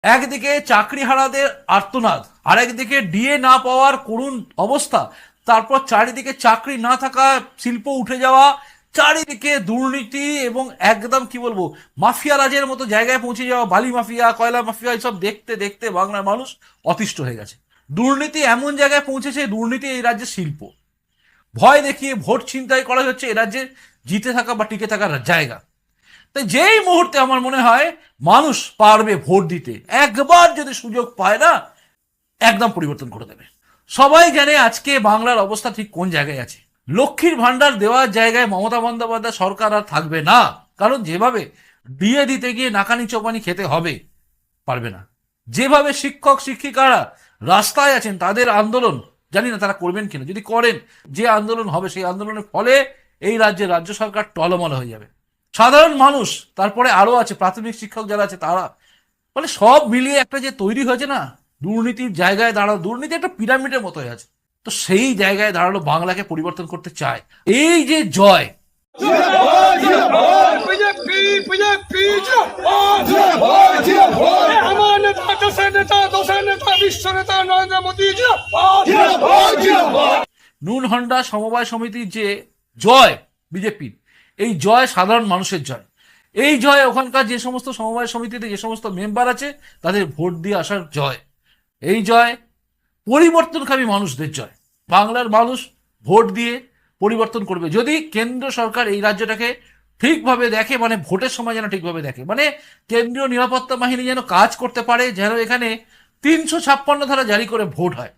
একদিকে চাকরিহারাদের আর্তনাদ, আর একদিকে ডিএ না পাওয়ার করুণ অবস্থা, তারপর চারিদিকে চাকরি না থাকা, শিল্প উঠে যাওয়া, চারিদিকে দুর্নীতি এবং একদম কি বলবো মাফিয়া রাজের মতো জায়গায় পৌঁছে যাওয়া, বালি মাফিয়া, কয়লা মাফিয়া, এসব দেখতে দেখতে বাংলার মানুষ অতিষ্ঠ হয়ে গেছে। দুর্নীতি এমন জায়গায় পৌঁছেছে, দুর্নীতি এই রাজ্যের শিল্প। ভয় দেখিয়ে ভোট ছিনতাই করা হচ্ছে এ রাজ্যে জিতে থাকা বা টিকে থাকার জায়গা। তাই যেই মুহূর্তে আমার মনে হয় মানুষ পারবে ভোট দিতে, একবার যদি সুযোগ পায় না, একদম পরিবর্তন করে দেবে। সবাই জানে আজকে বাংলার অবস্থা ঠিক কোন জায়গায় আছে। লক্ষ্মীর ভান্ডার দেওয়ার জায়গায় মমতা বন্দ্যোপাধ্যায় সরকার আর থাকবে না, কারণ যেভাবে দিয়ে দিতে গিয়ে নাকানি চোপানি খেতে হবে, পারবে না। যেভাবে শিক্ষক শিক্ষিকারা রাস্তায় আছেন, তাদের আন্দোলন জানি না তারা করবেন কিনা, যদি করেন যে আন্দোলন হবে, সেই আন্দোলনের ফলে এই রাজ্যে রাজ্য সরকার টলমল হয়ে যাবে। সাধারণ মানুষ, তারপরে আরো আছে প্রাথমিক শিক্ষক যারা আছে তারা, মানে সব মিলিয়ে একটা যে তৈরি হয়েছে না, দুর্নীতির জায়গায় দাঁড়ানো, দুর্নীতি একটা পিরামিডের মতো হয়ে আছে। তো সেই জায়গায় দাঁড়ানো বাংলাকে পরিবর্তন করতে চায়। এই যে জয়, আমার নেতা, দেশের নেতা, দশের নেতা, বিশ্ব নেতা নরেন্দ্র মোদী। নুন হন্ডা সমবায় সমিতির যে জয় বিজেপির, এই জয় সাধারণ মানুষের জয়। এই জয় ওখানকার যে সমস্ত সমবায় সমিতিতে যে সমস্ত মেম্বার আছে তাদের ভোট দিয়ে আসার জয়। এই জয় পরিবর্তনকামী মানুষদের জয়। বাংলার মানুষ ভোট দিয়ে পরিবর্তন করবে যদি কেন্দ্র সরকার এই রাজ্যটাকে ঠিকভাবে দেখে, মানে ভোটের সময় যেন ঠিকভাবে দেখে, মানে কেন্দ্রীয় নিরাপত্তা বাহিনী যেন কাজ করতে পারে, যেন এখানে 356 ধারা জারি করে ভোট হয়।